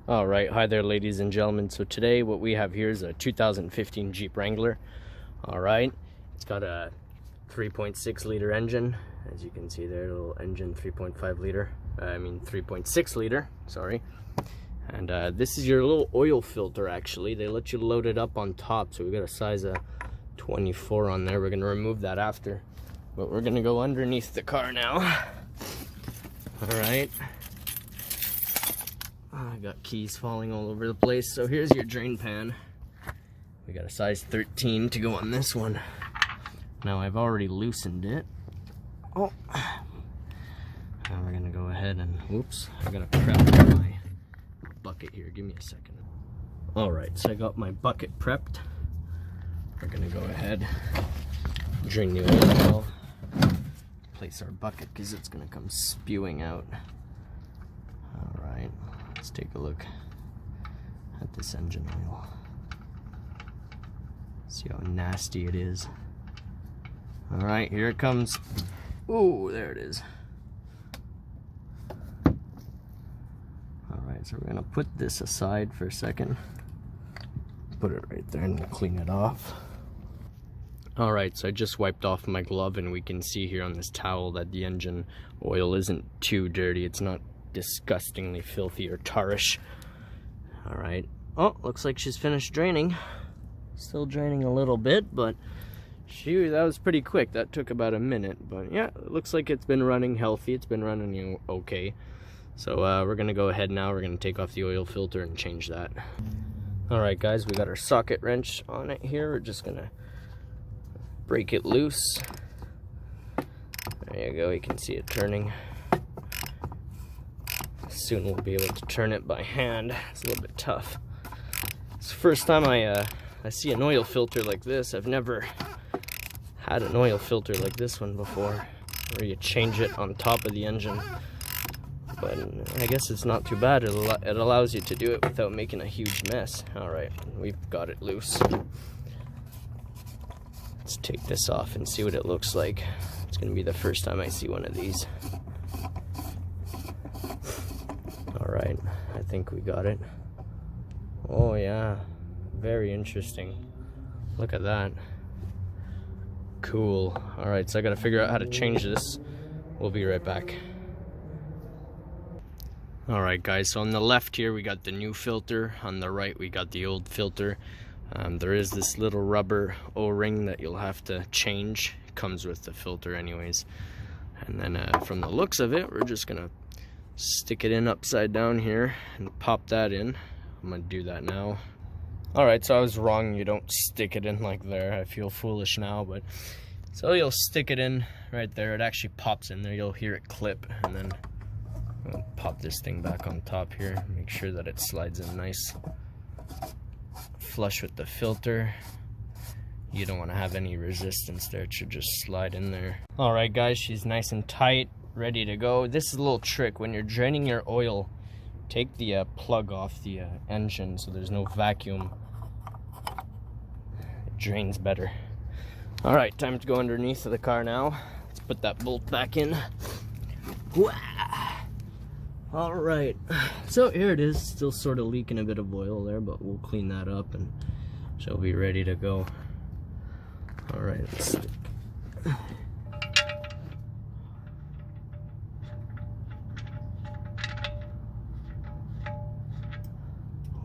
All right, hi there ladies and gentlemen. So today what we have here is a 2015 Jeep Wrangler. All right, it's got a 3.6 liter engine. As you can see there, little engine, 3.5 liter. 3.6 liter, sorry. And this is your little oil filter actually. They let you load it up on top. So we got a size of 24 on there. We're gonna remove that after. But we're gonna go underneath the car now. All right. I got keys falling all over the place. So here's your drain pan. We got a size 13 to go on this one. Now I've already loosened it. Oh, now we're gonna go ahead and, whoops, I gotta prep my bucket here. Give me a second. All right, so I got my bucket prepped. We're gonna go ahead, drain the oil now, place our bucket because it's gonna come spewing out. All right. Let's take a look at this engine oil. See how nasty it is. All right, here it comes. Ooh, there it is. All right, so we're gonna put this aside for a second. Put it right there and we'll clean it off. All right, so I just wiped off my glove and we can see here on this towel that the engine oil isn't too dirty. It's not disgustingly filthy or tarish. All right. Oh, looks like she's finished draining. Still draining a little bit, but that was pretty quick. That took about a minute, but yeah, it looks like it's been running healthy. It's been running okay. So we're gonna go ahead now. We're gonna take off the oil filter and change that. All right, guys, we got our socket wrench on it here. We're just gonna break it loose. There you go. You can see it turning. Soon we'll be able to turn it by hand. It's a little bit tough. It's the first time I see an oil filter like this. I've never had an oil filter like this one before, where you change it on top of the engine. But I guess it's not too bad. It allows you to do it without making a huge mess. All right, we've got it loose. Let's take this off and see what it looks like. It's gonna be the first time I see one of these. All right, I think we got it. Oh yeah, very interesting. Look at that. Cool. All right, so I gotta figure out how to change this. We'll be right back. All right, guys, so on the left here, we got the new filter. On the right, we got the old filter. There is this little rubber O-ring that you'll have to change. It comes with the filter anyways. And then from the looks of it, we're just gonna stick it in upside down here and pop that in. I'm gonna do that now. All right, so I was wrong. You don't stick it in like there. I feel foolish now, but so you'll stick it in right there. It actually pops in there. You'll hear it clip, and then I'll pop this thing back on top here. Make sure that it slides in nice, flush with the filter. You don't want to have any resistance there. It should just slide in there. All right, guys, she's nice and tight, ready to go. This is a little trick. When you're draining your oil, take the plug off the engine so there's no vacuum. It drains better. All right, time to go underneath the car now. Let's put that bolt back in. All right, so here it is. Still sort of leaking a bit of oil there, but we'll clean that up and she'll be ready to go. All right, let's stick.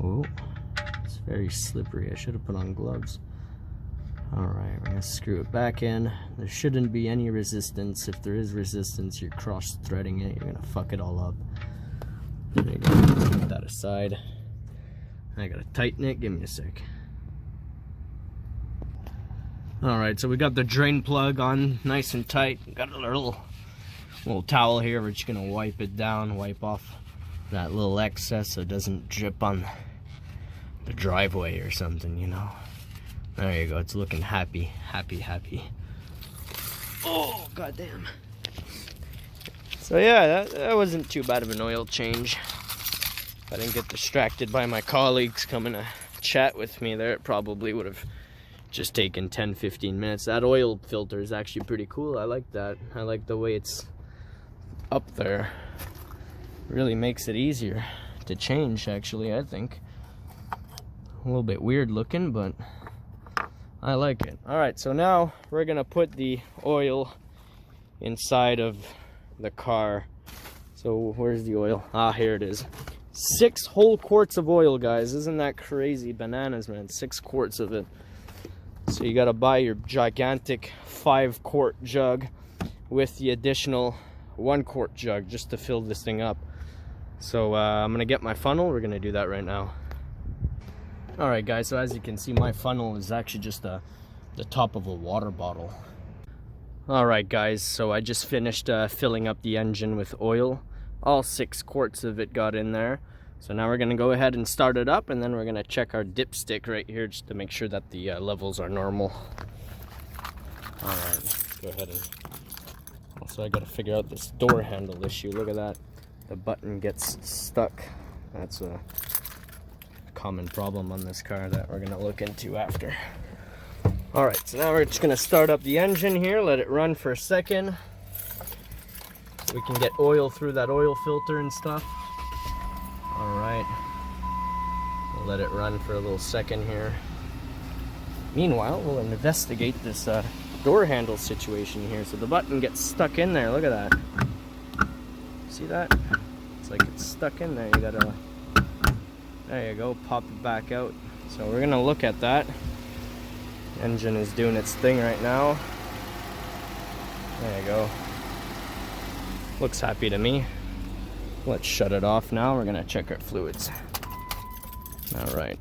Oh, it's very slippery. I should have put on gloves. All right, we're gonna screw it back in. There shouldn't be any resistance. If there is resistance, you're cross-threading it. You're gonna fuck it all up. There you go. Put that aside. I gotta tighten it. Give me a sec. All right, so we got the drain plug on nice and tight. Got a little towel here. We're just gonna wipe it down, wipe off that little excess so it doesn't drip on the driveway or something, you know. There you go. It's looking happy, happy, happy. Oh, goddamn. So yeah, that wasn't too bad of an oil change. If I didn't get distracted by my colleagues coming to chat with me there, it probably would have just taken 10-15 minutes. That oil filter is actually pretty cool. I like that. I like the way it's up there. Really makes it easier to change, actually, I think. A little bit weird looking, but I like it. Alright, so now we're gonna put the oil inside of the car. So where's the oil? Ah, here it is. 6 whole quarts of oil, guys. Isn't that crazy? Bananas, man. 6 quarts of it. So you gotta buy your gigantic 5-quart jug with the additional 1-quart jug just to fill this thing up. So I'm gonna get my funnel. We're gonna do that right now. Alright guys, so as you can see, my funnel is actually just the top of a water bottle. Alright guys, so I just finished filling up the engine with oil. All 6 quarts of it got in there. So now we're going to go ahead and start it up, and then we're going to check our dipstick right here just to make sure that the levels are normal. Alright, let's go ahead and... Also, I got to figure out this door handle issue. Look at that. The button gets stuck. That's a common problem on this car that we're going to look into after. Alright, so now we're just going to start up the engine here, let it run for a second. So we can get oil through that oil filter and stuff. Alright, we'll let it run for a little second here. Meanwhile, we'll investigate this door handle situation here. So the button gets stuck in there, look at that. See that? It's like it's stuck in there. You gotta, there you go, pop it back out. So we're gonna look at that. Engine is doing its thing right now. There you go. Looks happy to me. Let's shut it off now. We're gonna check our fluids. Alright.